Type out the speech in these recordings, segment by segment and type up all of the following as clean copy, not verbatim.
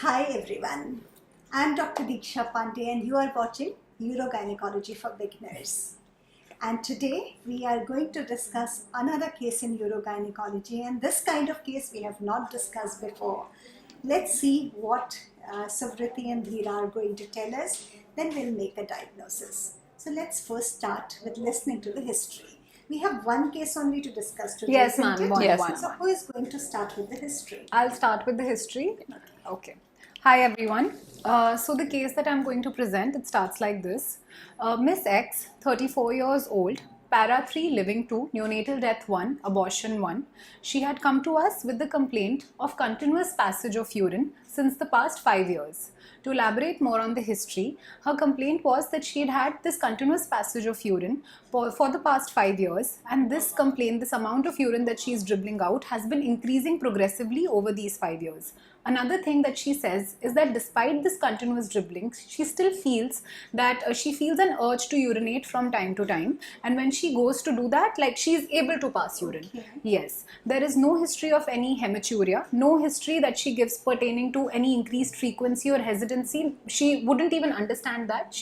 Hi everyone, I'm Dr. Diksha Pandey and you are watching Urogynecology for Beginners. And today we are going to discuss another case in urogynecology, and this kind of case we have not discussed before. Let's see what Suvriti and Dheera are going to tell us, then we'll make a diagnosis. So let's first start with listening to the history. We have one case only to discuss today. Yes, isn't ma'am. it? Yes, So who is going to start with the history? I'll start with the history. Okay. Hi everyone. So the case that I'm going to present, it starts like this. Miss X, 34 years old, para 3 living 2, neonatal death 1, abortion 1. She had come to us with the complaint of continuous passage of urine since the past 5 years. To elaborate more on the history, her complaint was that she had had this continuous passage of urine for the past 5 years, and this complaint, this amount of urine that she is dribbling out, has been increasing progressively over these 5 years. Another thing that she says is that despite this continuous dribbling, she still feels that she feels an urge to urinate from time to time, and when she goes to do that, like, she is able to pass urine. Okay. Yes, there is no history of any hematuria, no history that she gives pertaining to any increased frequency or hesitancy. She wouldn't even understand that.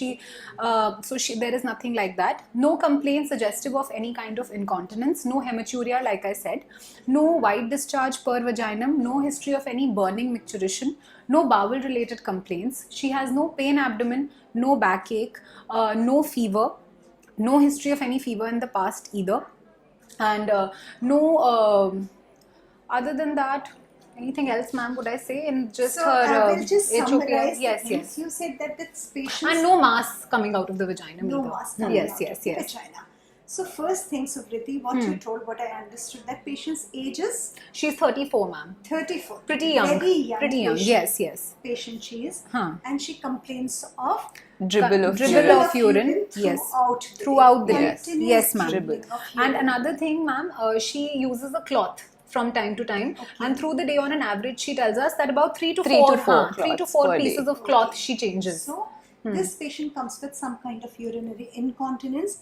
There is nothing like that. No complaint suggestive of any kind of incontinence, no hematuria, like I said, no white discharge per vaginum, no history of any burning micturition, no bowel related complaints. She has no pain abdomen, no backache, no fever, no history of any fever in the past either, and other than that, anything else, ma'am, would I say? In just So her I will just HOPM. summarize the Yes, things. yes. You said that this patient And no mass coming out of the vagina no either. mass coming Yes, out yes, of the yes. vagina. So first thing, Suvriti, what you told, what I understood, that patient's age is She's 34, ma'am. 34. Pretty young. Very young. Pretty young. Patient, Yes, yes. Patient she is, Huh. and she complains of Dribble of urine. Yes. throughout the day. day. Continuous Yes, ma'am. dribbling of And urine. another thing, ma'am, she uses a cloth from time to time, and through the day, on an average, she tells us that about three to four cloths per pieces day. of cloth she changes. So this patient comes with some kind of urinary incontinence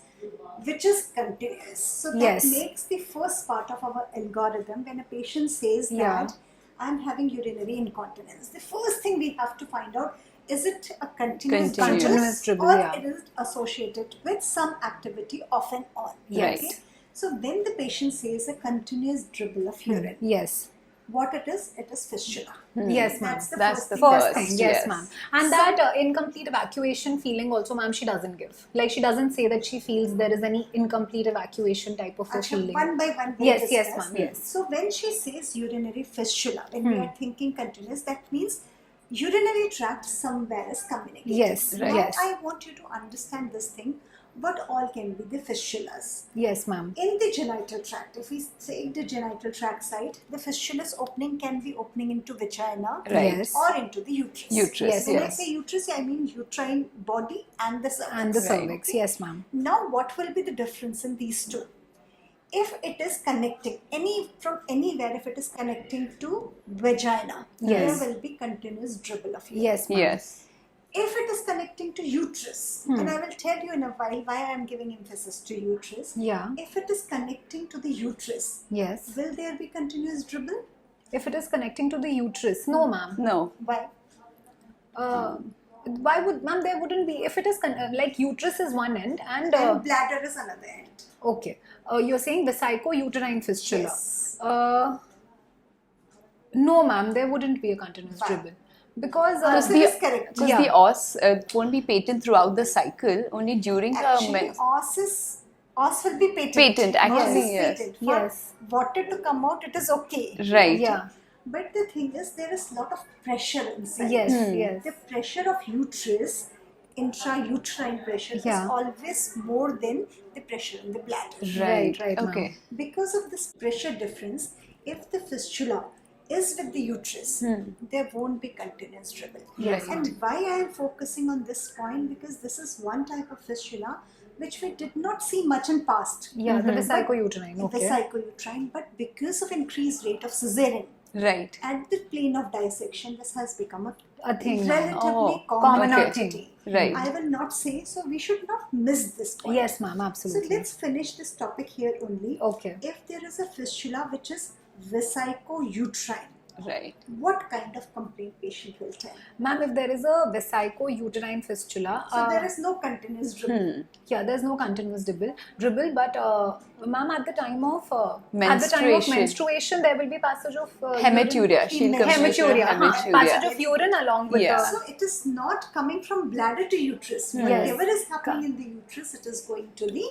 which is continuous. So that Yes. makes the first part of our algorithm. When a patient says Yeah. that I'm having urinary incontinence, the first thing we have to find out, is it a Continuous dribble, or yeah. it is associated with some activity off and on. Yes. Okay? So when the patient says a continuous dribble of urine, Yes. what it is fistula. Yes, ma'am. That's the That's first the thing. First thing, yes, yes. ma'am. And that incomplete evacuation feeling also, ma'am, she doesn't give. Like, she doesn't say that she feels there is any incomplete evacuation type of a Acha, feeling. one by one we'll Yes, yes, discuss. ma'am, yes. So when she says urinary fistula, when we are thinking continuous, that means urinary tract somewhere is communicating. Yes, Now yes. I want you to understand this thing. What all can be the fistulas? Yes, ma'am. In the genital tract, if we say the genital tract side, the fistula's opening can be opening into vagina Right. Yes. or into the uterus. Uterus, Yes, When I yes. say uterus, I mean uterine body and the cervix. And the Right. cervix. Yes, ma'am. Now, what will be the difference in these two? If it is connecting from anywhere, if it is connecting to vagina, Yes. there will be continuous dribble of urine. Yes, ma'am. Yes. If it is connecting to uterus, and I will tell you in a while why I am giving emphasis to uterus. Yeah. If it is connecting to the uterus, Yes. will there be continuous dribble? If it is connecting to the uterus, no, ma'am. No. Why? Why would, ma'am, there wouldn't be, if it is like uterus is one end and And bladder is another end. okay, you're saying vesico-uterine fistula. Yes. No, ma'am, there wouldn't be a continuous Why? dribble because Answer is correct. Because Yeah. the os won't be patent throughout the cycle, only during Actually, os will be patent. Patent, actually, Os is yes. patent. For Yes. water to come out, it is okay. right. yeah, But the thing is, there is a lot of pressure inside. yes, yes, The pressure of uterus, intrauterine pressure, Yeah. is always more than the pressure in the bladder. right, ma'am. Okay. Because of this pressure difference, if the fistula is with the uterus, there won't be continuous dribble. Yes, And why I am focusing on this point, because this is one type of fistula which we did not see much in past. Yeah, the vesico-uterine. Okay. Vesico-uterine, but because of increased rate of cesarean, Right. at the plane of dissection, this has become A thing now. relatively Oh, common okay. entity. Right. I will not say, so we should not miss this point. Yes, ma'am, So absolutely. let's finish this topic here only. Okay. If there is a fistula which is vesico-uterine, Right. what kind of complaint patient will tell? Ma'am, if there is a vesico-uterine fistula, So there is no continuous dribble. yeah, there's no continuous dribble, but ma'am, at the time of Menstruation. menstruation, there will be passage of Hematuria. She'll come with hematuria, hematuria. passage of urine along with Yeah. So it is not coming from bladder to uterus. Yes. Whatever is happening in the uterus, it is going to the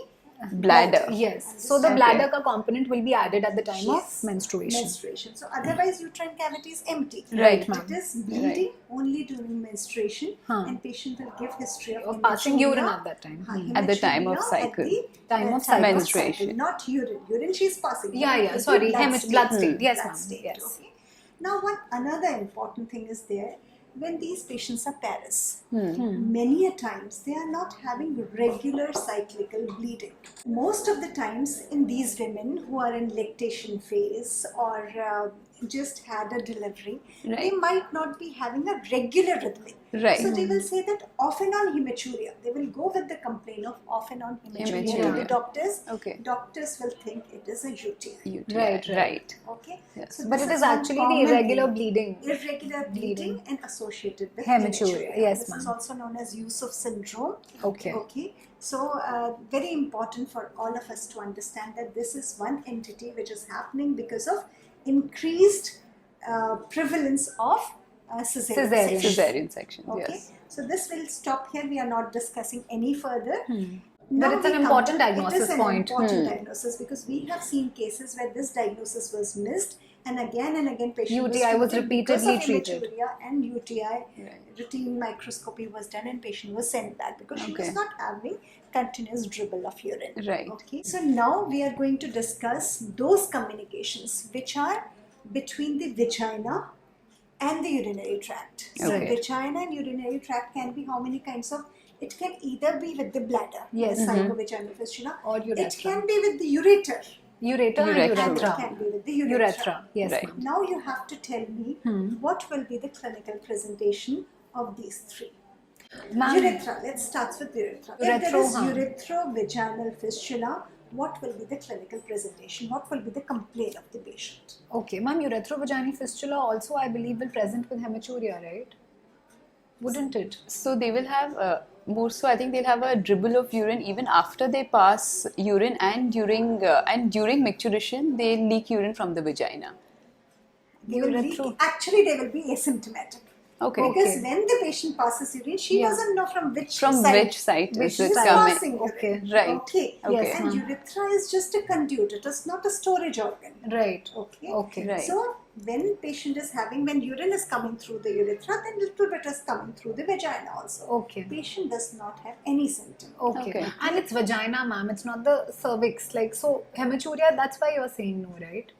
Bladder. Yes, so the Okay. bladder ka component will be added at the time Yes. of menstruation. So otherwise uterine cavity is empty. Right, It ma'am. is bleeding only during menstruation, Huh. and patient will give history Of passing hematuria. urine at that time. At the time of hematuria cycle. At the Time of cycle. Menstruation. Not urine. Urine she is passing. Yeah, It yeah. will Sorry, be blood state. Yes, Blood ma'am. state, Yes. Okay. Now, another important thing is there. When these patients are paras, many a times they are not having regular cyclical bleeding. Most of the times in these women who are in lactation phase or just had a delivery, they Right. might not be having a regular rhythm. Right. So they will say that off and on hematuria. They will go with the complaint of off and on hematuria to the Hematuria. doctors. Okay. Doctors will think it is a UTI. UTI. Right, Right. Okay. Yes. So But this it is one actually the common irregular thing. bleeding. Irregular bleeding and associated with Hematuria. Yes, This is ma'am. also known as use of syndrome. Okay. Okay. So very important for all of us to understand that this is one entity which is happening because of increased prevalence of cesarean Cesarean. section. Cesarean section. Okay. Yes. So this will stop here. We are not discussing any further. But it's we an come important to- diagnosis It is an point. important diagnosis because we have seen cases where this diagnosis was missed and again patient UTI was treated because repeatedly of treated. hematuria and UTI. Right. Routine microscopy was done and patient was sent back because she Okay. was not having continuous dribble of urine. Right. Okay. So now we are going to discuss those communications which are between the vagina and the urinary tract. So Okay. vagina and urinary tract can be how many kinds of? It can either be with the bladder, Yes. the psychovaginal fistula, Or it urethra. can be with the ureter, Ureter and Urethra. and it urethra. can be with the urethra. Urethra. Yes, Right. ma'am. Now you have to tell me what will be the clinical presentation of these three. Ma'am, Urethra. Let's start with urethra. If there is Urethro, uretrovaginal fistula, what will be the clinical presentation? What will be the complaint of the patient? okay, ma'am, uretrovaginal fistula also, I believe, will present with hematuria, right? Wouldn't it? So they will have more so. I think they'll have a dribble of urine even after they pass urine, and during micturition they leak urine from the vagina. They will leak, Urethro. actually, they will be asymptomatic. Okay. Because Okay. when the patient passes urine, she Yeah. doesn't know from which From side. which side Which is it She's side? coming? passing urine. Okay. Right. Okay. Okay. And ma'am. urethra is just a conduit. It is not a storage organ. Right. Okay. Okay. Right. So when patient is when urine is coming through the urethra, then little bit is coming through the vagina also. Okay. Patient does not have any symptom. Okay. Okay. And it's vagina, ma'am. It's not the cervix. Like, so hematuria, that's why you're saying no, right?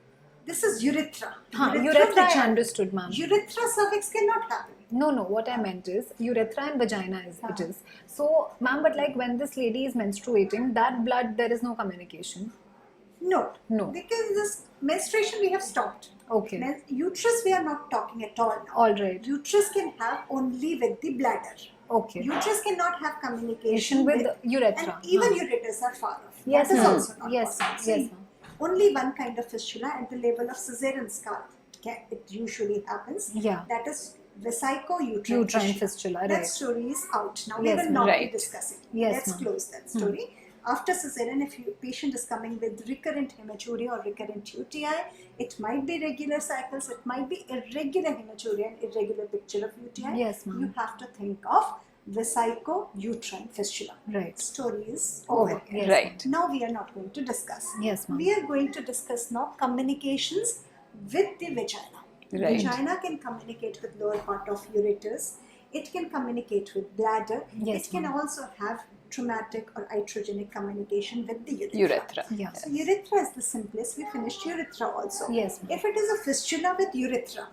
This is urethra. Urethra, I vagina. understood, ma'am. Urethra cervix cannot happen. No, what I meant is urethra and vagina it is. So, ma'am, but like when this lady is menstruating, that blood, there is no communication. No. No. Because this menstruation we have stopped. Okay. Uterus we are not talking at all now. All right. Uterus can have only with the bladder. Okay. Uterus cannot have communication With urethra. And even Huh. ureters are far off. Yes, That is ma'am. also not Yes, possible. yes, See, ma'am. only one kind of fistula at the level of cesarean scar. It usually happens. Yeah. That is vesico-uterine Uterine fistula, That right. story is out. Now Yes, we will ma'am. not be Right. discussing. Yes, Let's ma'am. close that story. After cesarean, if patient is coming with recurrent hematuria or recurrent UTI, it might be regular cycles, it might be irregular hematuria and irregular picture of UTI. Yes, ma'am. You have to think of vesico-uterine fistula. Right. Story is Over. over. Yes. Right. Now we are not going to discuss. Yes, ma'am. We are going to discuss now communications with the vagina. Right. Vagina can communicate with lower part of ureters. It can communicate with bladder. Yes, it can ma'am. also have traumatic or iatrogenic communication with the urethra. Urethra. Yeah. So urethra is the simplest. We finished urethra also. Yes, ma'am. If it is a fistula with urethra,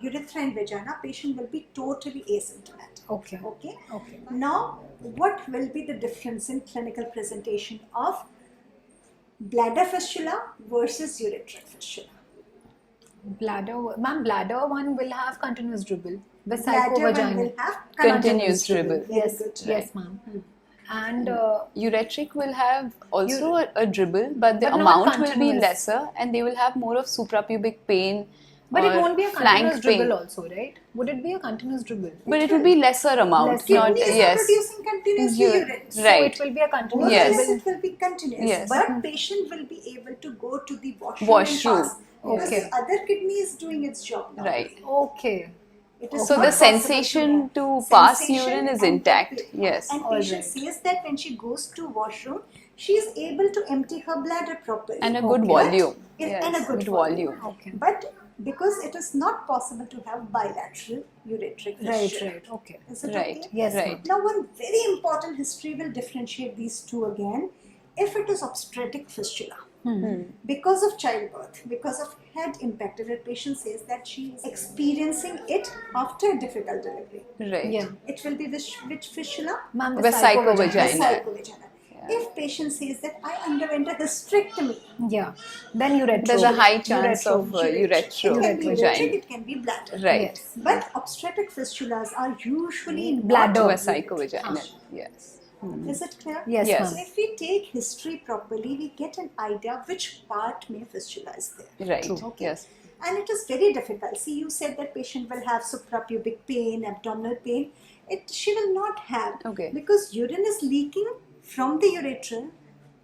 urethra and vagina, patient will be totally asymptomatic. Okay. Okay. Okay. Now, what will be the difference in clinical presentation of bladder fistula versus urethral fistula? Bladder, ma'am, bladder one will have continuous dribble. Bladder one Vesico-vaginal. will have Continuous dribble. Very Yes, good. yes, ma'am. And Uretric will have also a dribble, but the But not amount will be continuous. lesser, and they will have more of suprapubic pain But it or won't be a flank continuous dribble pain. also, right? Would it be a continuous dribble? But it will be lesser amount, Lesser. not Kidneys are yes. producing continuously You- urine. So Right. it will be a continuous More or Yes. less dribble. it will be continuous, Yes. but patient will be able to go to the washroom, Washroom. and pass because Okay. the other kidney is doing its job now. Right. Okay. It is So not the possible sensation have to pass sensation urine is and intact. the- Yes. And All patient right. says that when she goes to washroom, she is able to empty her bladder properly. And a good Okay. volume. But- Yes. and a good volume. Okay. But because it is not possible to have bilateral ureteric Right, fistula. right. Okay. Is it Right. okay? Yes, Right. ma'am. Now, one very important history will differentiate these two again. If it is obstetric fistula, because of childbirth, because of head impact, if a patient says that she is experiencing it after difficult delivery, Right. Yeah. it will be which fistula? Ma'am, the Vesico-Vaginal. Vesico-Vaginal. If patient says that I underwent a hysterectomy, Yeah. Then uretro. There's a high chance Uretro. of it can be ureteric, uretro. it can be bladder. Right. Yes. But obstetric fistulas are usually Bladder. not Vesico-Vaginal. Yes. Is it clear? Yes, Yes. So ma'am. if we take history properly, we get an idea which part may fistula is there. Right. True. Okay. Yes. And it is very difficult. See, you said that patient will have suprapubic pain, abdominal pain. She will not have. Okay. Because urine is leaking from the urethra,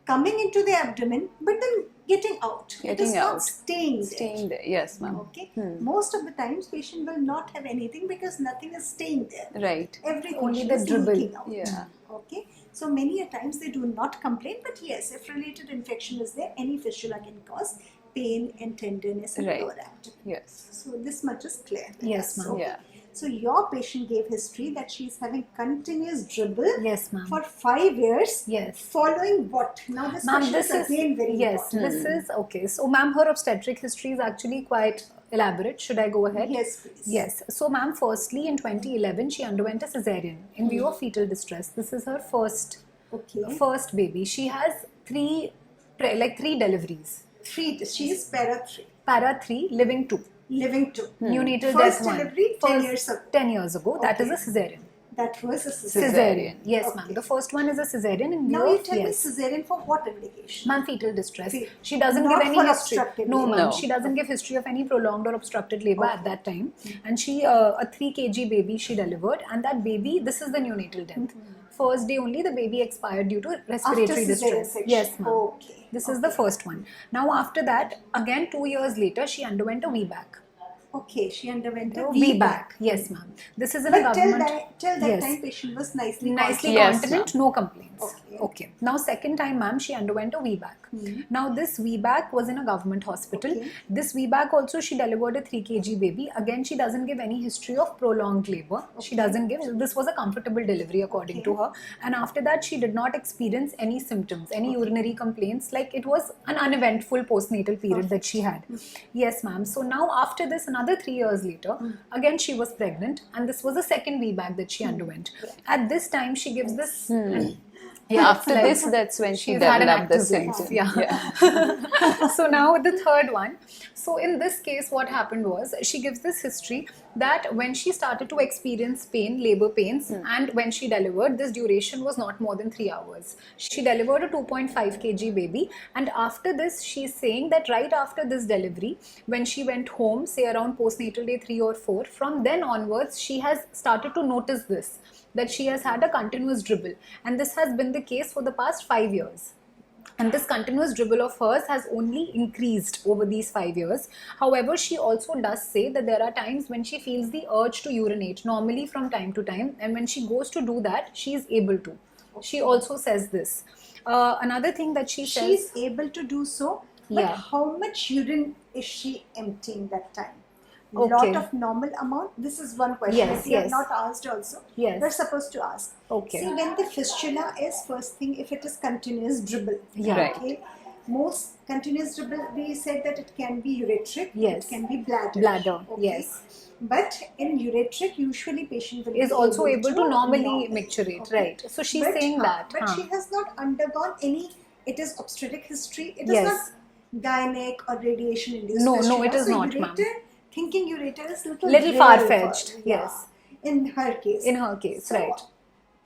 coming into the abdomen, but then getting out. It is Getting not out. staying there. Staying there. Yes, ma'am. Okay. Most of the times, patient will not have anything because nothing is staying there. Right. Everything Only is the dribble. leaking out. Yeah. Okay. So many a times they do not complain, but yes, if related infection is there, any fistula can cause pain and tenderness in Right. lower abdomen. Yes. So this much is clear. with Yes, us. ma'am. Okay. Yeah. So your patient gave history that she is having continuous dribble Yes, ma'am. for 5 years. Yes. Following what? Now this Ma'am, question this is is again very yes. important. This is okay. So, ma'am, her obstetric history is actually quite elaborate. Should I go ahead? Yes, please. Yes. So, ma'am, firstly, in 2011, she underwent a cesarean in view of fetal distress. This is her first baby. She has three deliveries. She is para 3. Para 3, living 2. Living 2. Neonatal First death 1. delivery 10 years ago. 10 years ago. That is Okay. a cesarean. That was a cesarean. Cesarean. Yes, ma'am. Okay. The first one is a cesarean in view Now you of tell me yes. cesarean for what indication? Ma'am, fetal distress. Fe- She doesn't not give any for history. obstructed No, labor. ma'am. No. She doesn't give history of any prolonged or obstructed labor at that time. And she, a 3 kg baby she delivered, and that baby, this is the neonatal death. First day only, the baby expired due to respiratory After cesarean distress. section. Yes, ma'am. Okay. This is the first one. Now, after that, again 2 years later, she underwent a VBAC. Okay, she underwent a VBAC. Yes, ma'am. This is in a But till government. that Yes. time, patient was nicely Nicely Yes, continent, no complaints. Okay. Okay. Now, second time, ma'am, she underwent a VBAC. Now, this VBAC was in a government hospital. Okay. This VBAC also, she delivered a 3 kg baby. Again, she doesn't give any history of prolonged labor. She doesn't give. This was a comfortable delivery according to her. And after that, she did not experience any symptoms, any urinary complaints. Like it was an uneventful postnatal period that she had. Yes, ma'am. So now, after this, another 3 years later, again she was pregnant, and this was the second VBAC that she underwent. At this time, she gives this. Yeah. After like- this, that's when she She's had an developed the active life, symptoms. yeah. So now the third one. So in this case, what happened was she gives this history that when she started to experience pain, labor pains, and when she delivered, this duration was not more than 3 hours. She delivered a 2.5 kg baby, and after this, she's saying that right after this delivery, when she went home, say around postnatal day 3 or 4, from then onwards, she has started to notice this, that she has had a continuous dribble, and this has been the case for the past 5 years. And this continuous dribble of hers has only increased over these 5 years. However, she also does say that there are times when she feels the urge to urinate, normally from time to time, and when she goes to do that, she is able to. She also says this. Another thing that she says... She's able to do so, but Yeah. how much urine is she emptying that time? Okay. Lot of normal amount. This is one question. Yes, If we have yes. not asked also, Yes. we're supposed to ask. Okay. See, when the fistula is first thing, if it is continuous dribble. Yeah. Right. Okay. Most continuous dribble, we said that it can be ureteric, Yes. it can be bladder. Bladder, Okay. yes. But in ureteric, usually patient will is be also able to normally normally. micturate, Okay. right? So she's But, saying that. But she has not undergone any, it is obstetric history, it is Yes. not gynec or radiation induced No, fistula. it is So not, ma'am. Thinking ureter is little Little far-fetched, yeah, yes. in her case. In her case, So, right.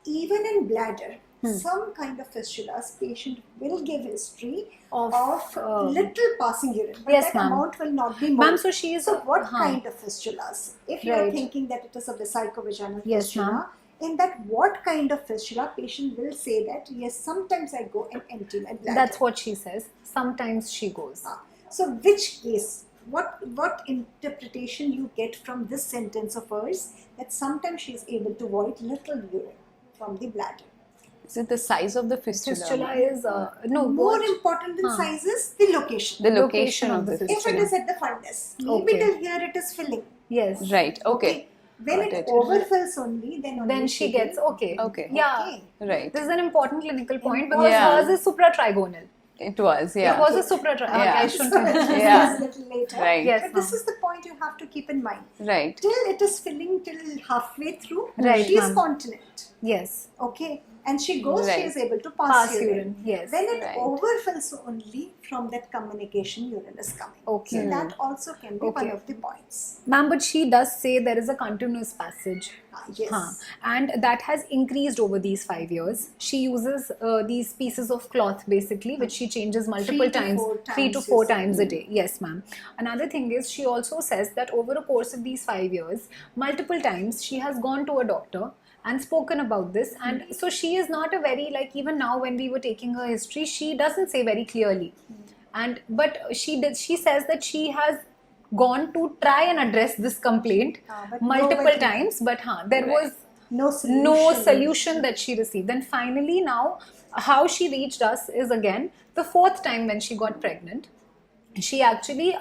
Even in bladder, some kind of fistulas, patient will give history Of, of little passing urine, but yes, that ma'am. amount will not be more. Ma'am, so she is So what huh. kind of fistulas? If you are Right. thinking that it is a vesico-vaginal Yes, fistula, ma'am. in that what kind of fistula, patient will say that yes, sometimes I go and empty my bladder. That's what she says. Sometimes she goes. So which case, what interpretation you get from this sentence of hers, that sometimes she is able to void little urine from the bladder. Is it the size of the fistula? Fistula is no More what? important than size is the location. The location of the If fistula. it is at the fundus, maybe Okay. till here it is filling. Yes. Right, okay. When Got it it. overfills only, Then she gets okay. Okay. Yeah. Okay. Right. This is an important clinical point because Yeah. hers is supratrigonal. It was, yeah. It was a supratrigonal. Yeah. I So shouldn't. we'll Yeah. discuss a little later. Right. Yes, But this ma'am. is the point you have to keep in mind. Right. Till it is filling till halfway through, Right, she is ma'am. continent. Yes. Okay. And she goes, she Right. is able to pass Pass urine. urine, yes. When it Right. overfills only, from that communication urine is coming. Okay. So that also can be Okay. one of the points. Ma'am, but she does say there is a continuous passage. Yes. Huh. And that has increased over these 5 years. She uses these pieces of cloth basically, which she changes multiple 3 to times, 4 3 to times, 4 you say. times a day. Yes, ma'am. Another thing is she also says that over a course of these 5 years, multiple times she has gone to a doctor and spoken about this, and so she is not a very, like, even now when we were taking her history, she doesn't say very clearly, and but she says that she has gone to try and address this complaint But multiple nobody- times, but there was No solution. no solution that she received. Then finally now how she reached us is again the 4th time when she got pregnant. She actually,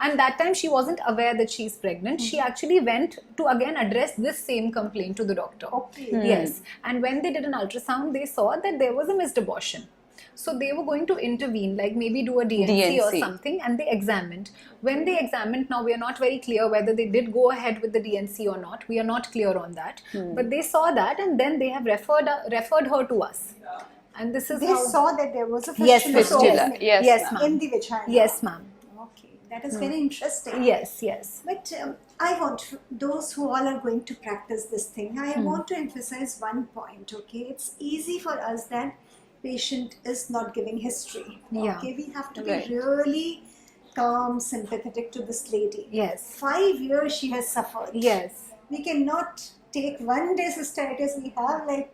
and that time she wasn't aware that she's pregnant. She actually went to again address this same complaint to the doctor. Okay. Yes. And when they did an ultrasound, they saw that there was a missed abortion. So they were going to intervene, like maybe do a DNC or DNC. something, and they examined. When they examined, now we are not very clear whether they did go ahead with the DNC or not. We are not clear on that. But they saw that, and then they have referred her to us. And this is They how. saw that there was a Yes, fistula, fistula. Yes, Yes, ma'am. ma'am. in the vagina. Yes, ma'am. Okay, that is very interesting. Yes, yes. But I want those who all are going to practice this thing, I want to emphasize one point, okay? It's easy for us that patient is not giving history. Yeah. Okay, we have to Right. be really calm, sympathetic to this lady. Yes. 5 years she has suffered. Yes. We cannot take one day cystitis. We have like,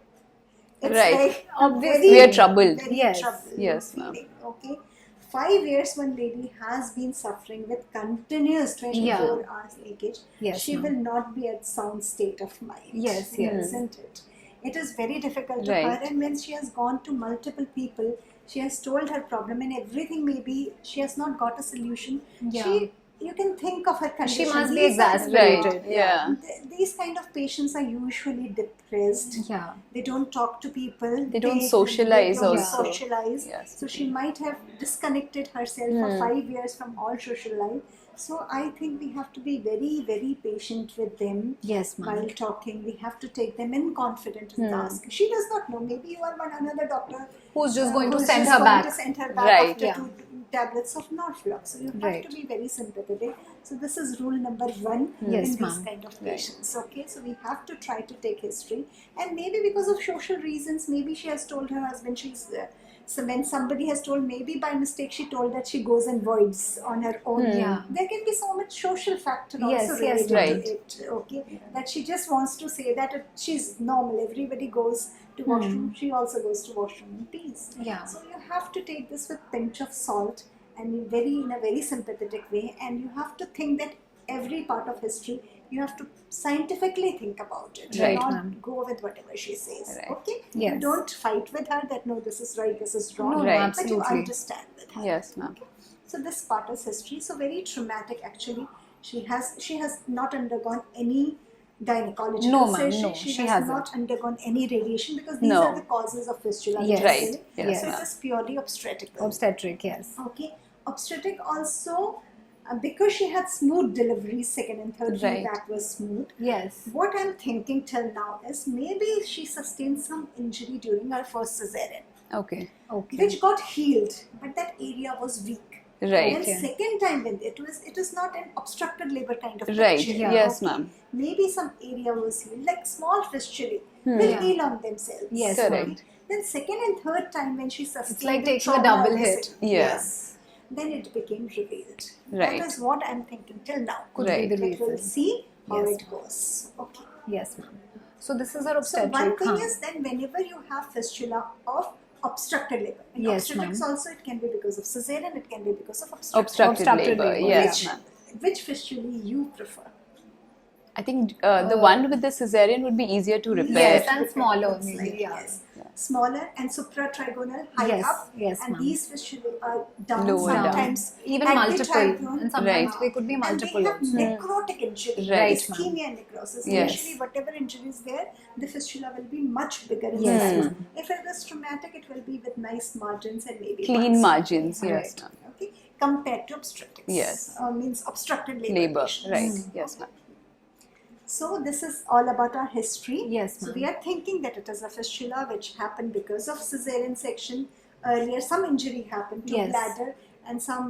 it's Right. like Obviously. We are troubled. Very Yes. troubled Yes, ma'am. feeling, okay. 5 years one lady has been suffering with continuous 24 Yeah. hours leakage. Yes, She ma'am. will not be at sound state of mind. Yes, yes. Isn't it? It is very difficult to Right. her, and when she has gone to multiple people, she has told her problem and everything, maybe she has not got a solution. Yeah. You can think of her condition. She must be These are- exasperated. Right. Yeah. These kind of patients are usually depressed. Yeah. They don't talk to people. They don't socialize they don't also. socialize. Yes. So she might have disconnected herself for 5 years from all social life. So I think we have to be very, very patient with them. Yes, ma'am. While talking, we have to take them in confidence and ask. She does not know. Maybe you are another doctor Who's just going to who's send just her going back. to send her back Right. after Yeah. 2 tablets of Norflux. So you have Right. to be very sympathetic. So this is rule number 1 Yes, in these ma'am. kind of patients. Okay, so we have to try to take history, and maybe because of social reasons, maybe she has told her husband so when somebody has told, maybe by mistake she told that she goes and voids on her own. Yeah. There can be so much social factor Yes, also yes, related right. to it. Okay, that she just wants to say that she's normal. Everybody goes to washroom. She also goes to washroom in peace. Yeah. So you have to take this with pinch of salt and in a very sympathetic way, and you have to think that every part of history you have to scientifically think about it, Right, not ma'am. go with whatever she says. Right. Okay, Yes. you don't fight with her that no, this is right, this is wrong. No, Right. But you absolutely. understand with her. Yes, ma'am. Okay. So this part is history. So very traumatic actually. She has not undergone any gynecological No, ma'am, session. no, she she has hasn't. not undergone any radiation because these No. are the causes of fistula. Yes. Right. basically. Yes, So ma'am. it is purely obstetrical. Obstetric, yes. Okay. Obstetric also, because she had smooth deliveries, second and third Right. that was smooth. Yes. What I'm thinking till now is maybe she sustained some injury during her first cesarean, Okay. Okay. which got healed, but that area was weak. Right. And Okay. second time when it is not an obstructed labor kind of Right. fistula, Yeah. Yes, okay? ma'am. Maybe some area was healed, like small fistulae will Yeah. heal on themselves. Yes, Correct. Then second and third time when she sustained It's like the taking a trauma double of the hit. second- Yeah. Yes. Then it became revealed. Right. That is what I'm thinking till now. Could Right. be the But we'll reason. see how Yes. it goes. Okay. Yes, ma'am. So this is our So obstetric. one thing huh? is then whenever you have fistula of obstructed labor, in Yes, obstetrics ma'am. also it can be because of cesarean, it can be because of obstructed. Obstructed Obstructed labor. labor, Yes, yeah. ma'am. Which fistula you prefer? I think the one with the cesarean would be easier to repair. Yes, to and repair. smaller It's maybe, like, yeah. yes. Smaller and supratrigonal high Yes, up, yes, and ma'am. these fistulae are down Lower down. sometimes. Even at the multiple, trigon, and sometimes Right. they could be multiple and they have also. necrotic injury, Right, ischemia and necrosis. Yes. Usually, whatever injury is there, the fistula will be much bigger in Yes, size. ma'am. If it is traumatic, it will be with nice margins and maybe Clean parts. margins. Yes, Right. ma'am. Okay, compared to obstetrics. Yes. Means obstructed labor. Labor. patients. Right. Yes, ma'am. So this is all about our history. Yes, So ma'am. we are thinking that it is a fistula which happened because of cesarean section. Earlier, some injury happened to Yes. bladder, and some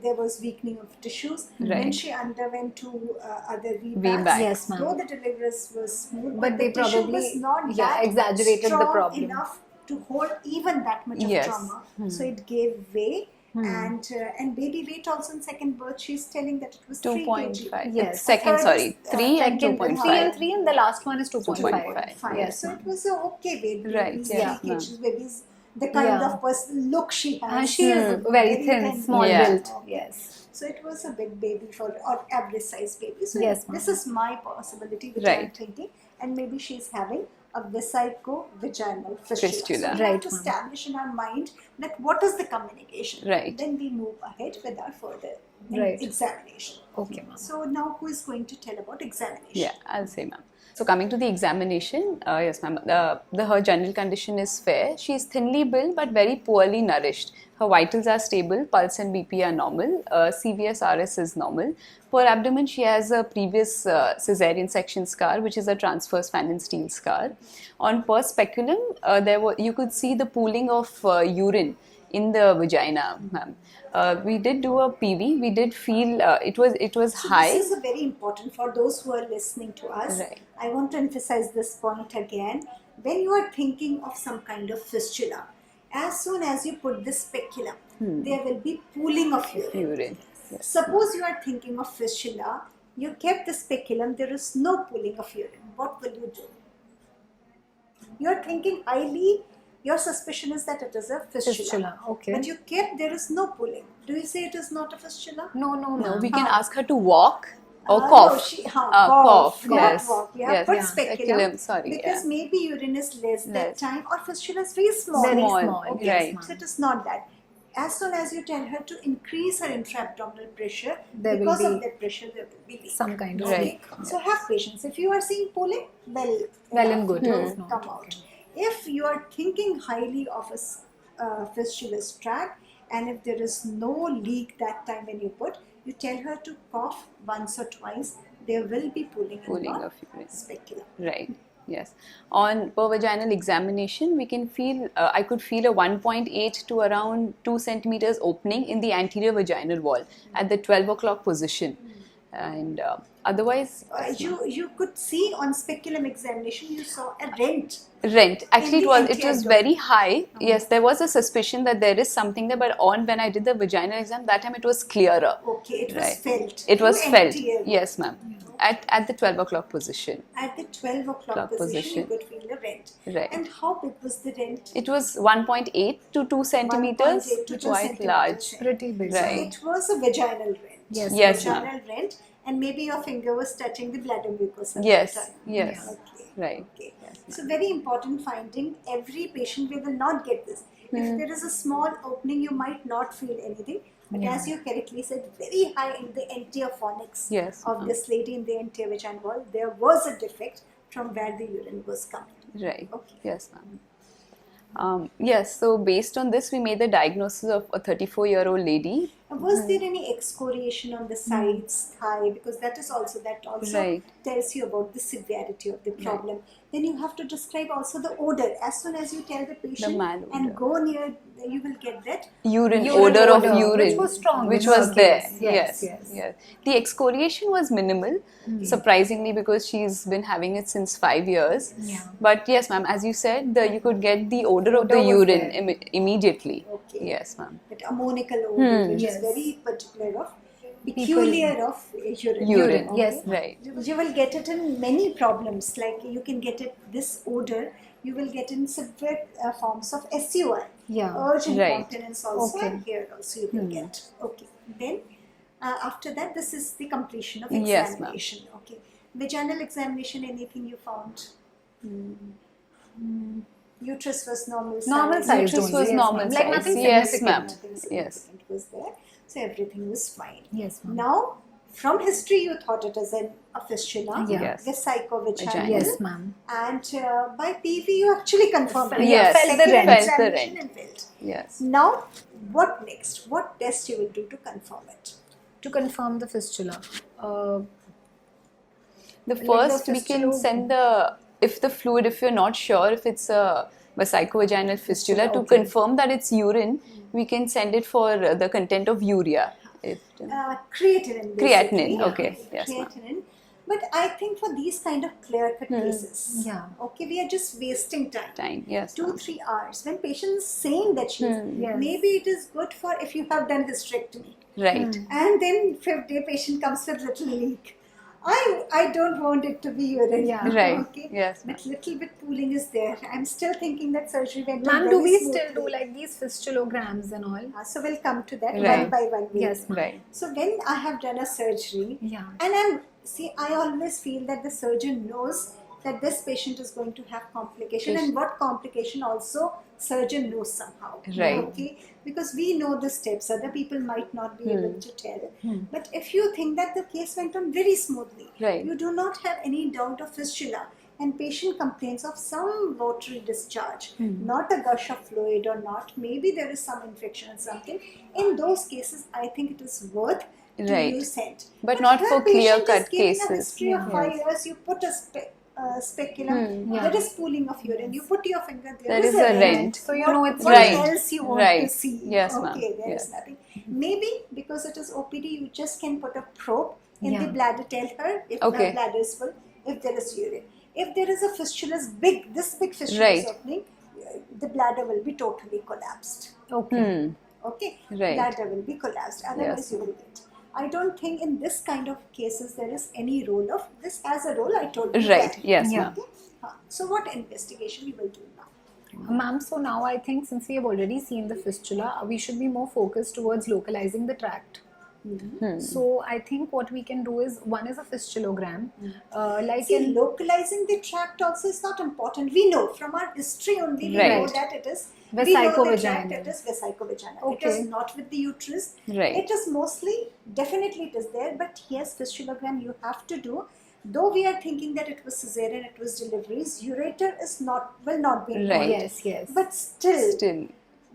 there was weakening of tissues. Then Right. she underwent two other VBACs. VBACs. Yes, ma'am. Though the deliverance was smooth, But they the tissue probably, was not yeah, that exaggerated the strong problem. enough to hold even that much Yes. of trauma. So it gave way. And baby weight also in second birth, she's telling that it was 3 kg. 2.5. Yes. Second, Third sorry. is, 3 and Second, 2.5. 3 and 3, and the last one is 2.5. 2.5. Fine. Yes, So ma'am. it was a okay weight. Right, Babies, yes, 3 ma'am. kgs babies, the kind Yeah. of person look she has. She is very thin, small Yeah. built. Yes. So it was a big baby or average size baby. So Yes, ma'am. this is my possibility which I'm Right. thinking, and maybe she's having a vesico-vaginal fistula. Fistula. So we Right, have to ma'am. establish in our mind that what is the communication. Right. Then we move ahead with our further Right. examination. Okay, ma'am. So now who is going to tell about examination? Yeah, I'll say, ma'am. So coming to the examination, yes, ma'am. Her general condition is fair. She is thinly built but very poorly nourished. Her vitals are stable, pulse and BP are normal. CVS-RS is normal. Per abdomen, she has a previous cesarean section scar, which is a transverse fan and steel scar. On per speculum, you could see the pooling of urine in the vagina, ma'am. We did do a PV. We did feel it was So high. this is a very important for those who are listening to us. Right. I want to emphasize this point again. When you are thinking of some kind of fistula, as soon as you put the speculum, there will be pooling of urine. Urine. Yes. Suppose you are thinking of fistula, you kept the speculum, there is no pooling of urine. What will you do? You are thinking highly, your suspicion is that it is a fistula. Fistula, okay. But you kept, there is no pooling. Do you say it is not a fistula? No, No, ma'am. we can ask her to walk or No, cough. cough, not yes. walk. Yeah, Yes. put Yeah. speculum. Sorry. Because Yeah. maybe urine is less that Less. time, or fistula is very small. Very Small, small. Okay, right. Yes, so ma'am. it is not that. As soon as you tell her to increase her intra-abdominal pressure, There will because of be that pressure, there will be leak. some kind of Right. leak. So have patience. If you are seeing pooling, well and good. it will If not, come out. If you are thinking highly of a fistulous tract, and if there is no leak that time when you put, you tell her to cough once or twice. There will be pooling Pooling in your of urine. speculum. Right. Yes. On per vaginal examination, we can feel. I could feel a 1.8 to around 2 centimeters opening in the anterior vaginal wall at the 12 o'clock position, and otherwise. You could see on speculum examination you saw a rent. Rent. Actually, the it was anterior very high. Yes, there was a suspicion that there is something there, but when I did the vaginal exam, that time it was clearer. Okay, it was Right. felt. It was through felt. anterior. Yes, ma'am. At the 12 o'clock position. At the 12 o'clock position, you could feel the rent. Right. And how big was the rent? It was 1.8 to 2 centimeters, 1.8 to 2 quite centimeters. large. Pretty big. Right. So it was a vaginal rent. Yes. Yes, Vaginal rent, and maybe your finger was touching the bladder mucosa. at Yes, that time. yes. Okay. Right. Okay. So very important finding. Every patient we will not get this. If there is a small opening, you might not feel anything. But as you correctly said, very high in the anterior phonics Yes. of this lady in the anterior vaginal wall, there was a defect from where the urine was coming. Right. Okay. Yes, ma'am. Yes, so based on this, we made the diagnosis of a 34-year-old lady. Was there any excoriation on the sides, thigh? Because that also Right. tells you about the severity of the problem. Then you have to describe also the odor. As soon as you tell the patient malodor. and go near you will get that urine Urine odor of odor, urine, which was strong which in was her there. case. Yes, yes. The excoriation was minimal, surprisingly, because she's been having it since 5 years. Yeah. But yes, ma'am, as you said, you could get the odor of the Odor was urine there. immediately. Okay. Yes, ma'am. that ammonical odor, which Yes. is very particular of peculiar of urine. Urine. Okay? Yes, Right. You will get it in many problems, like you can get it, this odor, you will get in severe forms of SUI. Yeah. Urge Right. incontinence also, Okay. and here also you will get. Okay. Then after that, this is the completion of Yes, ma'am. examination. Okay. Vaginal examination, anything you found? Uterus was normal size. Normal size. Uterus only, was yes, normal ma'am. size. Like nothing Yes, significant. ma'am. Nothing Yes. significant was there. So everything was fine. Yes, ma'am. Now, from history, you thought it as a fistula, Yeah. Yes. Vesico-Vaginal. Vaginal. Yes, ma'am. And by PV, you actually confirmed it. Yes. Felt the Second rent. Felt the examination rent. and felt. Yes. Now, what next? What test you will do to confirm it? To confirm the fistula. The Like first, the we can fistula- send if you're not sure if it's a vesico-vaginal fistula, to okay. confirm that it's urine, we can send it for the content of urea. Creatinine. Creatinine, basically. okay. Yes, ma'am. Creatinine. But I think for these kind of clear-cut cases, Yeah. okay, we are just wasting time. Time, yes. 2-3 hours. When patient is saying that she's, Yes. maybe it is good for if you have done hysterectomy. Right. And then 5th day patient comes with little leak. I don't want it to be urine. Yeah. Right. Okay. Yes, ma'am. But little bit pooling is there. I'm still thinking that surgery went on Ma'am, very do we smoothly. still do like these fistulograms and all? So we'll come to that Right. one by one. we'll- Yes, ma'am. Right. So when I have done a surgery, Yeah. and I always feel that the surgeon knows that this patient is going to have complication, and what complication also surgeon knows somehow. Right. Okay, because we know the steps. Other people might not be able to tell. But if you think that the case went on very smoothly, Right. you do not have any doubt of fistula, and patient complains of some watery discharge, not a gush of fluid or not, maybe there is some infection or something. In those cases, I think it is worth to Right. you send. But not here for patient clear-cut is giving cases. A history of 5 years, you put a speculum, Yeah. there is pooling of urine, you put your finger, There is a rent. So you know it's what right. else you want Right. to see. Yes, ma'am. Okay, there is Yes. nothing. Maybe because it is OPD, you just can put a probe in the Yeah. bladder, tell her if Okay. the bladder is full, if there is urine. If there is a fistula, this big fistula is Right. opening, the bladder will be totally collapsed. Okay. Okay, Right. bladder will be collapsed. Otherwise, Yes. you will get. I don't think in this kind of cases there is any role of this as a role. I told you Right. that. Yes, Yeah. ma'am. Okay. So what investigation we will do now? Ma'am, so now I think since we have already seen the fistula, we should be more focused towards localizing the tract. So I think what we can do is, one is a fistulogram, like See, in localizing the tract also is not important. We know from our history only, we know Right. that it is we know the tract, Vesico-vaginal. it is vesico-vaginal. Okay. It is not with the uterus. Right. It is mostly, definitely it is there, but yes, fistulogram you have to do. Though we are thinking that it was cesarean, it was deliveries, ureter will not be Right. yes, yes. But still, Still.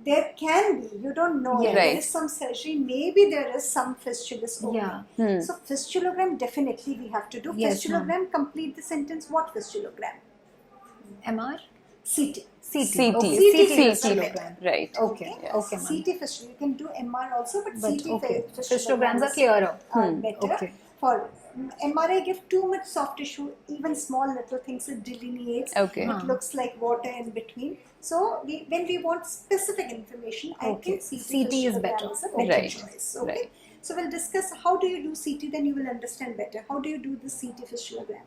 there can be, you don't know. Yes. There Right. is some surgery, maybe there is some fistulous opening. Yeah. So fistulogram definitely we have to do. Yes, Fistulogram, complete the sentence. What fistulogram? MR? CT. CT. CT. Okay. CT CT fistulogram. fistulogram. Right. Okay. Yes. Okay, ma'am. CT fistula. You can do MR also, but But CT okay. fistulogram Fistulograms are is, clearer. better. Okay. For MRI, give too much soft tissue, even small little things, it delineates. Okay. It looks like water in between. So when we want specific information, I Okay. think CT is fistulogram better. is a better Right. choice. Okay. Right. So we'll discuss how do you do CT, then you will understand better. How do you do the CT fistulogram?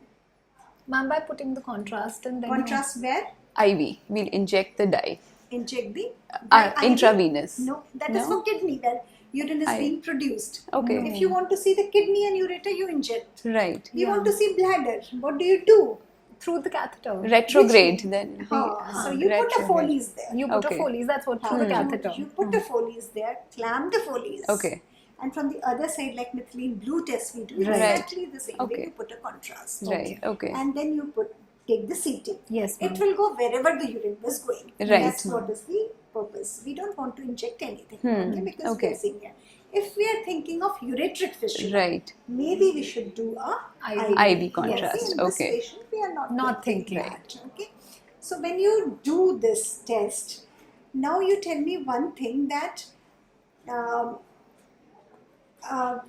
Ma'am, by putting the contrast and then Contrast where? IV. We'll inject the dye. Inject the IV? Intravenous. No, that is for kidney, where urine is I- being produced. Okay. If you want to see the kidney and ureter, you inject. Right. You want to see bladder, what do you do? through the catheter. Retrograde then. So you put a retrograde. Foley's there. You put Okay. a Foley's, that's what, through the catheter. You put the Foley's there, clamp the Foley's. Okay. And from the other side, like methylene blue test we do, Right. exactly the same way Okay. you put a contrast. Right. Okay. And then you take the CT. Yes, It ma'am. will go wherever the urine was going. Right. That's what is the purpose. We don't want to inject anything, okay, because we Okay. are seeing here. If we are thinking of ureteric fistula, Right. maybe we should do a IV. contrast, Yes, in this okay. patient, we are not Not thinking thinking. that. Okay. So when you do this test, now you tell me one thing that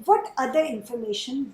what other information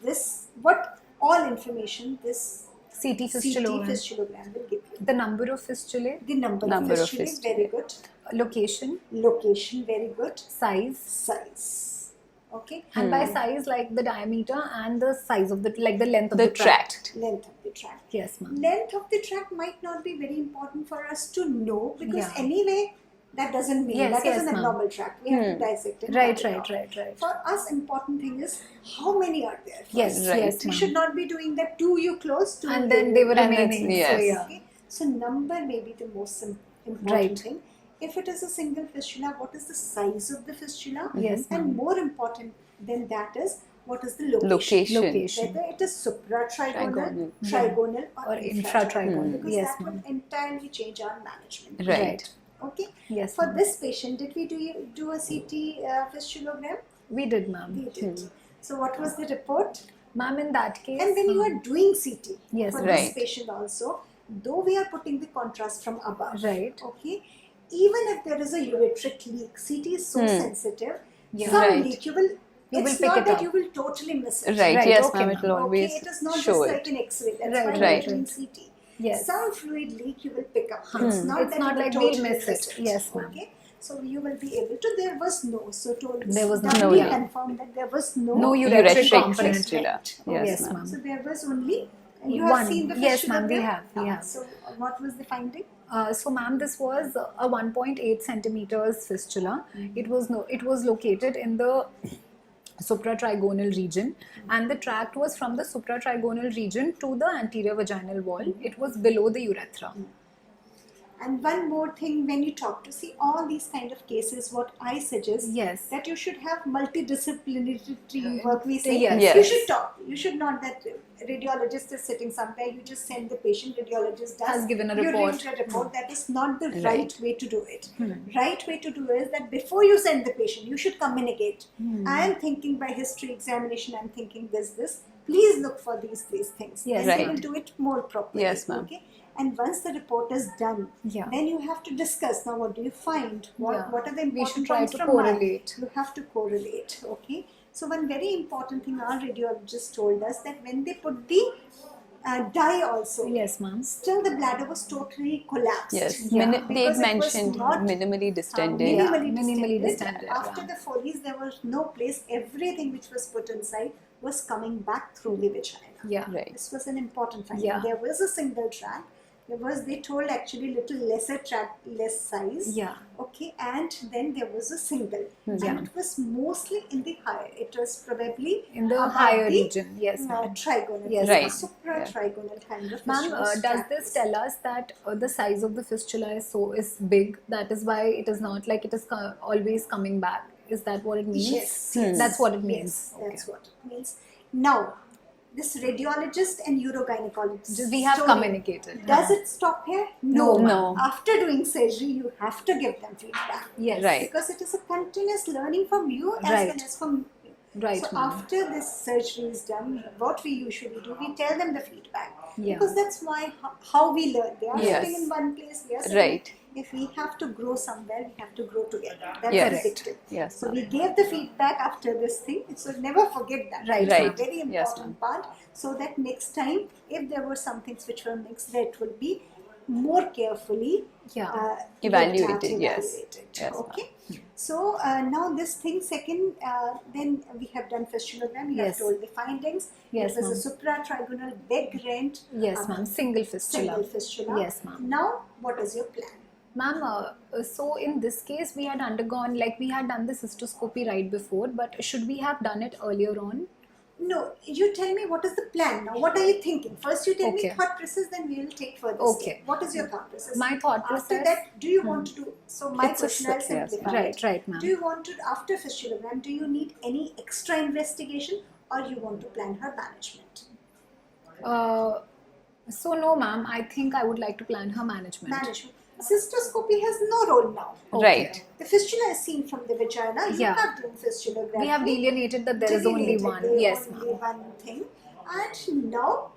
what all information this CT fistulogram. fistulogram will give you. The number of fistulae, The number of Number of fistulae, very good. location, Location, very good. size. Size. Okay. And by size, like the diameter and the size of the length of The the tract. Length of the tract. Yes, ma'am. Length of the tract might not be very important for us to know because Yeah. anyway that doesn't mean Yes, that yes, is an ma'am. abnormal tract. We have to dissect it. Right, cut it right, off. right. For us, important thing is how many are there. Yes, Right. yes, You ma'am. should not be doing that. Two you close, two And you then they were And that's- remaining. yes. So yeah. Okay. So number may be the most important Right. thing. If it is a single fistula, what is the size of the fistula? Yes, And ma'am. more important than that is what is the location. Location. Location. Whether it is supratrigonal, Trigonal. trigonal, Or intratrigonal. because Yes, that ma'am. would entirely change our management. Right. Okay. Yes, For ma'am. this patient, did we do a CT fistulogram? We did, ma'am. We did. So what was the report? Ma'am, in that case. And when you are doing CT Yes, for right. this patient also, though we are putting the contrast from above, Right. okay, even if there is a ureteric leak, CT is so sensitive, Yeah. some Right. leak you will will it's pick not it that up. you will totally miss it. Right. Right, Yes, okay, ma'am. It will ma'am. always Okay, it is not show just it. like an X-ray. That's Right, why right. we are doing CT. Yes. Some fluid leak you will pick up. It's not It's that not you will like we'll totally miss it. Yes, ma'am. Okay. So you will be able to. There was no. So told. There was no, doubly yeah. confirmed that there was no. No Ureteric ureteric component. fistula. Okay. Yes, Yes, ma'am. ma'am. So there was only. You One. have seen the Yes, fistula ma'am, we there? have, we have. So what was the finding? So, ma'am, this was a 1.8 centimeters fistula. It was located in the supratrigonal region, and the tract was from the supratrigonal region to the anterior vaginal wall. It was below the urethra. And one more thing, when you talk to see all these kind of cases, what I suggest Yes. that you should have multidisciplinary work. We say Yes. Yes. you should talk. You should not that radiologist is sitting somewhere. You just send the patient. Radiologist does. Has given a you report. read a report. That is not the Right. right way to do it. Right way to do is that before you send the patient, you should communicate. I am thinking by history examination. I am thinking this. Please look for these things. Yes. Then they Right. will do it more properly. Yes, ma'am. Okay. And once the report is done, Yeah. then you have to discuss. Now, what do you find? What Yeah. are the important We should try points to from mine? correlate. You have to correlate. Okay. So one very important thing our radiologist told us that when they put the dye also, Yes, ma'am. still the bladder was totally collapsed. Yes. Yeah. They Because it was mentioned not, minimally distended. Yeah. minimally minimally distended. distended, After yeah. the Foley's, there was no place. Everything which was put inside was coming back through the vagina. Yeah. Right. This was an important finding. Yeah. There was a single track. They told actually little lesser track, less size. Yeah. Okay, and then there was a single. Yeah. And it was mostly in the higher. It was probably In the above higher the, region. Yes, ma'am. trigonal. Yes, Right. Supratrigonal kind of Ma'am, fistulous does tract this was- tell us that the size of the fistula is big? That is why it is not like it is always coming back. Is that what it means? Yes, yes. That's what it means. Yes, that's what it means. Now, this radiologist and urogynecologist. We have story, communicated. Does it stop here? No, No. After doing surgery, you have to give them feedback. Yes. Right. Because it is a continuous learning from you as Right. well as from you. Right, So ma'am. after this surgery is done, what we usually do, we tell them the feedback. Yeah. Because that's why how we learn. They are Yes. sitting in one place. We are sitting. Right. If we have to grow somewhere, we have to grow together. That's Yes. addictive. Yes, So ma'am. we gave the feedback after this thing. So never forget that. Right, It's a right. very Yes, important part. So that next time, if there were some things which were mixed, that will be more carefully Yeah. Evaluated, looked at, yes. evaluated. Yes, ma'am. Okay. So now this thing second, then we have done fistulogram. You have Yes. told the findings. Yes, It was a supratrigonal big rent. Yes, ma'am. Single fistula. Single fistula. Yes, ma'am. Now, what is your plan? Ma'am, so in this case, we had undergone, like we had done the cystoscopy right before, but should we have done it earlier on? No, you tell me what is the plan now. What are you thinking? First, you tell Okay. me thought process, then we will take further Okay. step. What is your thought process? My thought After process- that, do you want to do? So my It's a question, I'll yes, simplify Right, it. right, ma'am. Do you want to after fistulogram? Do you need any extra investigation, or you want to plan her management? So no, ma'am. I think I would like to plan her management. Management. Cystoscopy has no role now. Right. The fistula is seen from the vagina. You Yeah. have done fistulogram. We have delineated that there is only one. Yes, only ma'am. one thing. And now,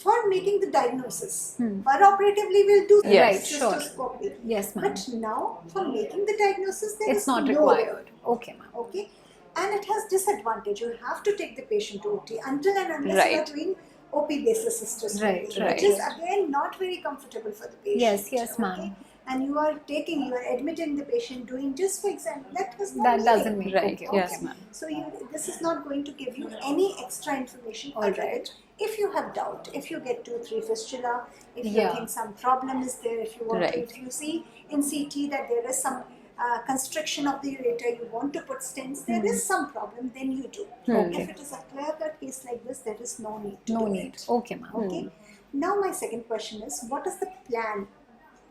for making the diagnosis. Operatively, we'll do Yes, cystoscopy. Yes, ma'am. But now, for making the diagnosis, there It's is not no required. Okay, ma'am. Okay, and it has disadvantage. You have to take the patient to OT until and unless you are Right. doing OP basis cystoscopy, Right. which is again not very comfortable for the patient. Yes, ma'am. And you are admitting the patient doing just for example. That Doesn't make Right. okay. Yes, okay. ma'am. So this is not going to give you any extra information. All other right. than if you have doubt, if you get 2-3 fistula, if you Yeah. think some problem is there, if you want to, Right. if you see in CT that there is some constriction of the ureter, you want to put stents, there is some problem, then you do. Okay. If it is a clear-cut case like this, there is no need to No do need. it. Okay, ma'am. Okay. Now my second question is, what is the plan?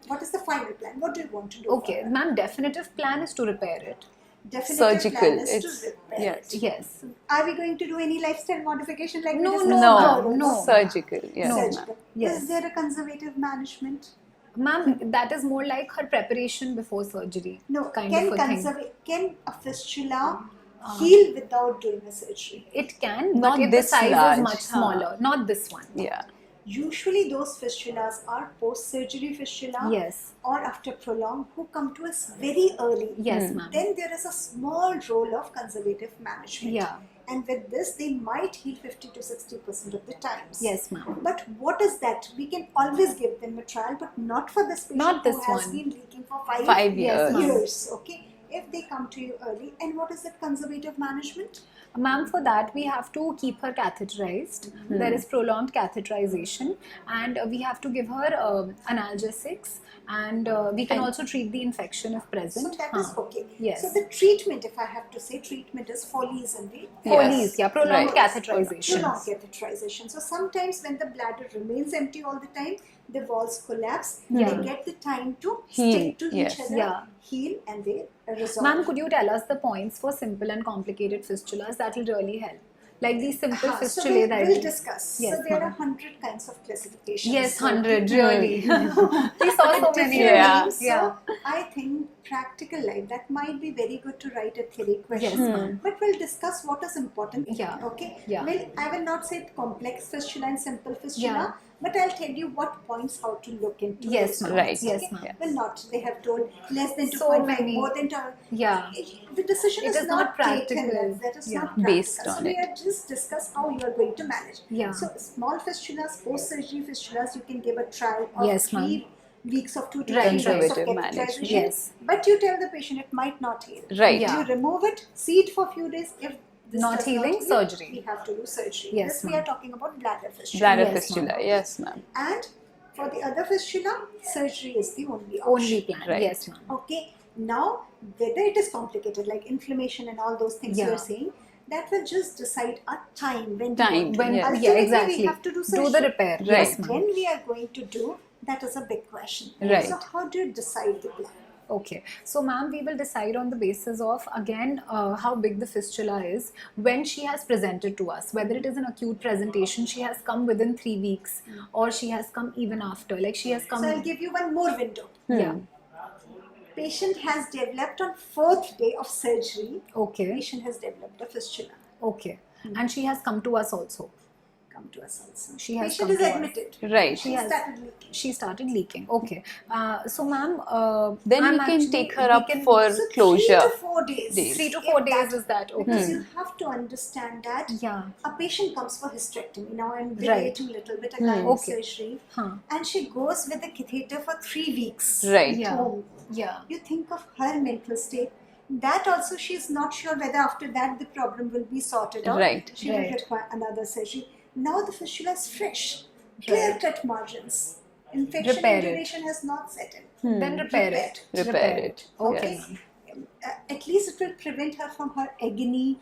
What is the final plan? What do you want to do? Okay, ma'am. Definitive plan is to repair it. Definitive Surgical. plan is It's to repair yes. it. Yes. Are we going to do any lifestyle modification like No, we discussed? No. Surgical. Yes, ma'am. Surgical. Yes. Is there a conservative management? Ma'am, that is more like her preparation before surgery. No. Kind of a thing. Can a fistula heal without doing a surgery? It can, Not but if this the size large, is much smaller. Not this one. Yeah. Usually those fistulas are post-surgery fistula Yes. or after prolonged who come to us very early. Yes, ma'am. Then there is a small role of conservative management. Yeah. And with this, they might heal 50 to 60% of the times. Yes, ma'am. But what is that? We can always give them a trial, but not for this patient Not this who has one. been leaking for 5 5 Yes, ma'am. years. Okay, if they come to you early, and what is that conservative management? Ma'am, for that we have to keep her catheterized. There is prolonged catheterization, and we have to give her analgesics, and we can also treat the infection if So present. that is okay. Yes. So the treatment, if I have to say, treatment is Foley's and the Foley's, yeah, prolonged Right. catheterization. prolonged catheterization. So sometimes when the bladder remains empty all the time, the walls collapse. Yeah. They get the time to Heal. stick to Yes. each other, Yeah. heal, and they resolve. Ma'am, could you tell us the points for simple and complicated fistulas? That will really help. Like these simple So fistulae that we'll discuss. Yes, so there are ma'am. 100 kinds of classifications. Yes, So 100, really. We saw so many. different Yeah. names. So Yeah. I think practical life, that might be very good to write a theory question. Yes, ma'am. But we'll discuss what is important. Yeah. Okay. Yeah. Well, I will not say complex fistula and simple fistula, Yeah. but I'll tell you what points how to look into. Yes, those ma'am. Right. points, Yes, okay? ma'am. Well, not. They have told less than So 2.5, many. more than 2. Yeah. The decision It is is not practical. taken. That is Yeah. not practical. Based on so we it. are just discuss how you are going to manage. Yeah. So small fistulas, post-surgery fistulas, you can give a trial of Yes, ma'am. 3 weeks of 2 to Right, 3 weeks of conservative catheterization. management. Yes. But you tell the patient it might not heal. Right. Yeah. You remove it, see it for a few days. If this Not does healing, heal, surgery. We have to do surgery. Yes, This we ma'am. are talking about bladder fistula. Bladder Yes, fistula. ma'am. Yes, ma'am. And for the other fistula, surgery is the only option. Only plan. Right. Yes, ma'am. Okay. Now, whether it is complicated, like inflammation and all those things you Yeah. are saying, that will just decide a time when Time, we want to. When, Yes. Ultimately, exactly. we have to do Do surgery. the repair. Right. Yes, ma'am. When we are going to do, that is a big question. Right. So how do you decide the plan? Okay, so ma'am, we will decide on the basis of again how big the fistula is when she has presented to us. Whether it is an acute presentation, she has come within 3 weeks, or she has come even after. Like she has come. So I'll give you one more window. Yeah. Patient has developed on 4th day of surgery. Okay. Patient has developed a fistula. Okay. And she has come to us also. Come to us also. She has Patient come is to us. admitted. Right. She has- started leaking. She started leaking. Okay. So ma'am, Then I'm we can actually- take her we up can- for So closure. 3 to 4 days. 3 to If 4 days that- is that okay? Because you have to understand that Yeah. a patient comes for hysterectomy. Now I'm Right. relating a little bit again Okay. surgery. Huh. And she goes with a catheter for 3 weeks. Right. Yeah. Home. Yeah. You think of her mental state. That also she's not sure whether after that the problem will be sorted out. Right. She will Right. require another surgery. Now the fistula is fresh. Clear cut margins. Infection Repair and it. duration has not set in. Then repair Repair it. Repair it. Okay. Yes. ma'am. At least it will prevent her from her agony.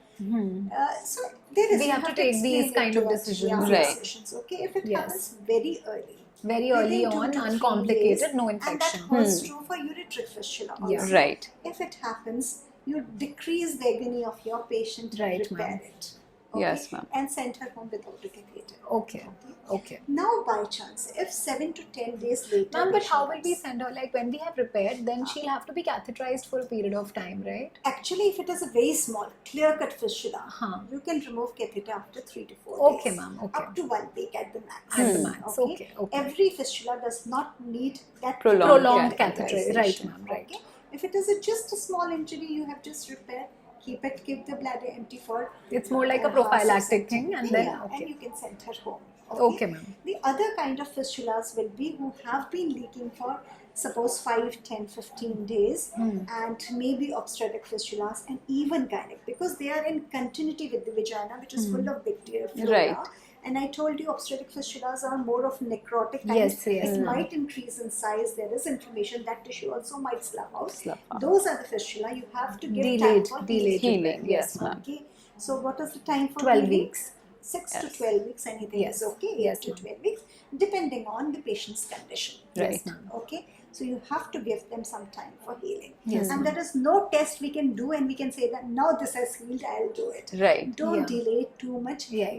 So there is. We you have to take explain these it kind to of her. decisions. Yeah, Right. decisions. Okay, if it Yes. happens very early. Very early within 2 on, to 3 uncomplicated, days, no and that infection. holds true for ureteric fistula also. Yeah. Right. If it happens, you decrease the agony of your patient, Right, repair ma'am. it. Yes, ma'am. And sent her home without a catheter. Okay. Okay. Now, by chance, if 7 to 10 days later, Ma'am, but how will patient we comes- send her? Like when we have repaired, then she'll have to be catheterized for a period of time, right? Actually, if it is a very small, clear-cut fistula, Huh. you can remove catheter after 3 to 4 Okay, days. ma'am, okay. Up to 1 week at the max. At the max, okay, okay. Every fistula does not need that Prolonged catheterization. catheter, right, ma'am, right. Okay. If it is just a small injury you have just repaired, keep the bladder empty for. It's more like a half prophylactic or thing, and something. then And okay. you can send her home. Okay, ma'am. The other kind of fistulas will be who have been leaking for suppose 5, 10, 15 days and maybe obstetric fistulas and even gynec because they are in continuity with the vagina which is full of bacterial flora. Right. And I told you obstetric fistulas are more of necrotic kind. Yes, yes, It ma'am. might increase in size. There is inflammation. That tissue also might slough out. Slough out. Those are the fistula. You have to give Delayed, time for delayed Healing, repair. yes, ma'am. Okay. So what is the time for 12 healing? weeks. 6 to Yes. 12 weeks. Anything Yes. is okay. 8 Yes, to ma'am. 12 weeks, depending on the patient's condition. Right. Yes, ma'am. Okay. So you have to give them some time for healing. Yes, And there is no test we can do and we can say that now this has healed, I'll do it. Right. Don't Yeah. delay it too much. Yeah.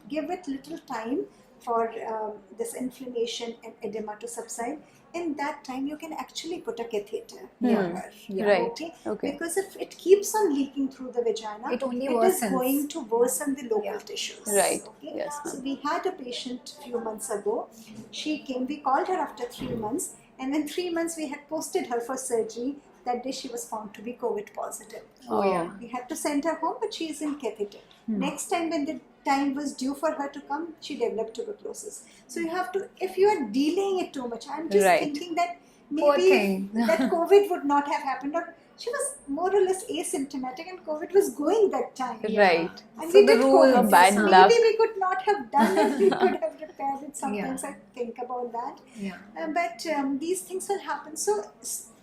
Give it little time for this inflammation and edema to subside. In that time, you can actually put a catheter for her. Yeah. Right. Okay? Okay. Because if it keeps on leaking through the vagina, It only is worsens. going to worsen the local Yeah. tissues. Right. Okay? Yes, So ma'am. we had a patient a few months ago. She came. We called her after 3 months, and in 3 months we had posted her for surgery. That day she was found to be COVID positive. Oh, yeah. We had to send her home, but she is in catheter. Next time when the time was due for her to come, she developed tuberculosis. So you have to, if you are delaying it too much, I'm just Right. thinking that Poor maybe thing. that COVID would not have happened, or she was more or less asymptomatic and COVID was going that time. Right. And So we the did rules, COVID. bad Maybe luck. we could not have done it, we could have repaired it. Sometimes I think about that. Yeah. But these things will happen. So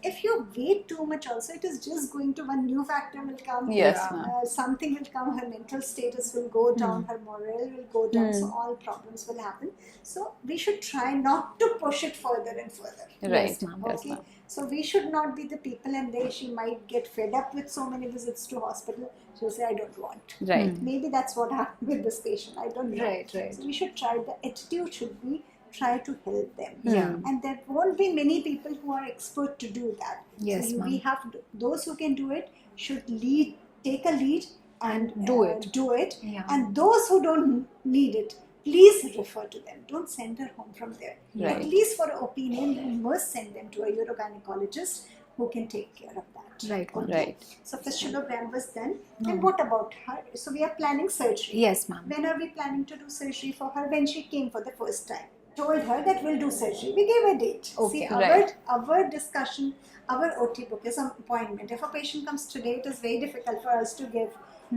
if you wait too much also, it is just going to, one new factor will come. Yes, ma'am. Something will come, her mental status will go down, her morale will go down, so all problems will happen. So we should try not to push it further and further. Right. Yes, ma'am. Yes, Okay, ma'am. so we should not be the people, and she might get fed up with so many visits to hospital. She'll say, I don't want. Right. Maybe that's what happened with this patient. I don't know. Right, right. So we should try. The attitude should be try to help them. Yeah. And there won't be many people who are expert to do that. Yes, so ma'am. we have those who can do it should take a lead and do it. Do it. Yeah. And those who don't need it, please refer to them. Don't send her home from there. Right. At least for an opinion, you must send them to a urogynecologist who can take care of that. Right, ma'am. Right. So fistulogram was done. And what about her? So we are planning surgery. Yes, ma'am. When are we planning to do surgery for her? When she came for the first time. Told her that we'll do surgery. We gave a date. Okay, See, right. our discussion, our OT book is an appointment. If a patient comes today, it is very difficult for us to give.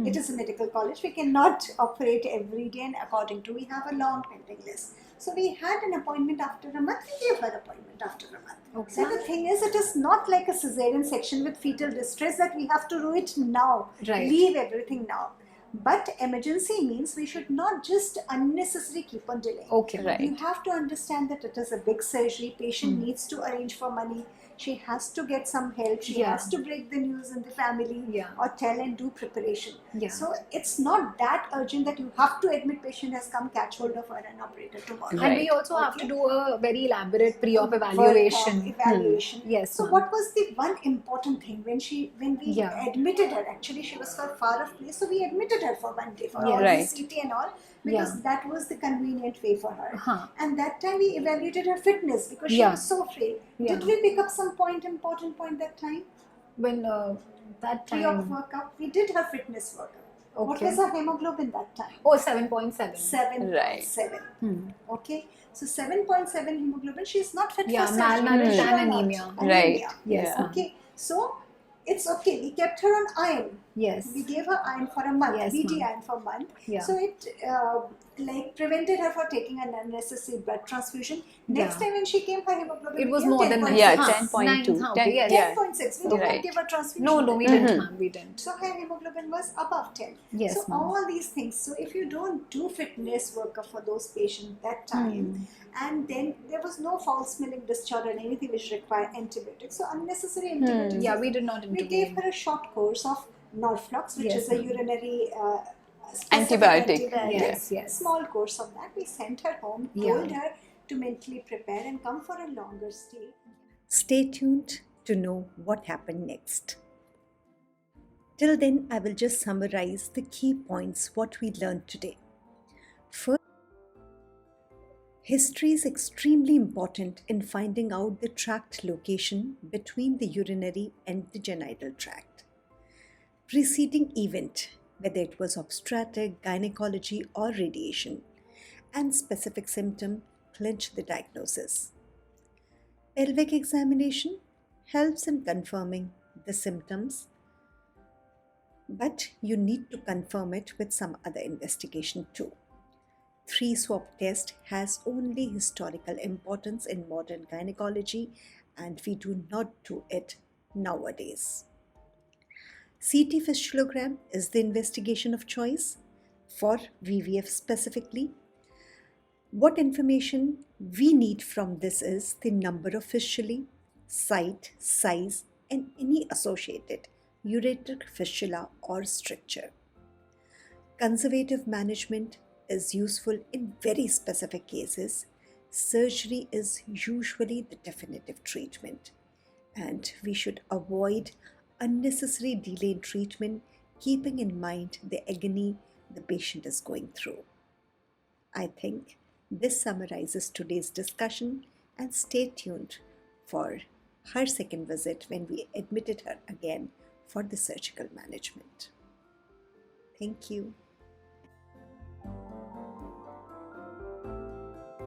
It is a medical college. We cannot operate every day, and according to, we have a long pending list. So we had an appointment after a month. We gave her appointment after a month. Okay. So the thing is, it is not like a cesarean section with fetal distress that we have to do it now. Right. Leave everything now. But emergency means we should not just unnecessarily keep on delaying. Okay, ma'am. Right. You have to understand that it is a big surgery. Patient needs to arrange for money. She has to get some help. She Yeah. has to break the news in the family Yeah. or tell and do preparation. Yeah. So it's not that urgent that you have to admit patient has come, catch hold of her and operate her tomorrow. And we Right. also have to do a very elaborate pre-op Work evaluation. of evaluation. Yes, So ma'am. what was the one important thing when we Yeah. admitted her? Actually, she was for far off place, so we admitted her for 1 day for Yeah. all Right. the CT and all because Yeah. that was the convenient way for her. Huh. And that time we evaluated her fitness because she Yeah. was so frail. Yeah. Did we pick up some important point that time? When that Pre-op time. workup. We did her fitness workup. What Okay. was her hemoglobin that time? Oh, 7.7. 7.7. Okay. So 7.7 hemoglobin. She's not fit Yeah, for surgery. malnourished Sure and not. anemia. Right. Yes, Yeah. ma'am. Okay. So it's okay. We kept her on iron. Yes. We gave her iron for a month. Yes, VD ma'am. iron for a month. Yeah. So it prevented her from taking an unnecessary blood transfusion. Next Yeah. time when she came, her hemoglobin It was became more than 10.6. Yeah, Huh. 10.2. 9, okay, yes. 10.6. We did not Right. give her transfusion. No, we didn't, ma'am. We didn't. So her hemoglobin was above 10. Yes, so ma'am. all these things. So if you don't do fitness workup for those patients that time, and then there was no foul smelling discharge or anything which required antibiotics. So unnecessary antibiotics. Yeah, we did not We gave intervene. her a short course of Norflux, which Yes, is a ma'am. urinary specific Antibiotic. Yes, yes. Small course of that. We sent her home, Yeah. told her to mentally prepare and come for a longer stay. Stay tuned to know what happened next. Till then, I will just summarize the key points what we learned today. First, history is extremely important in finding out the tract location between the urinary and the genital tract. Preceding event, whether it was obstetric, gynecology or radiation, and specific symptom clinch the diagnosis. Pelvic examination helps in confirming the symptoms, but you need to confirm it with some other investigation too. 3-swab test has only historical importance in modern gynecology and we do not do it nowadays. CT fistulogram is the investigation of choice for VVF specifically. What information we need from this is the number of fistulae, site, size, and any associated ureteric fistula or stricture. Conservative management is useful in very specific cases. Surgery is usually the definitive treatment, and we should avoid unnecessary delay in treatment, keeping in mind the agony the patient is going through. I think this summarizes today's discussion, and stay tuned for her second visit when we admitted her again for the surgical management. Thank you.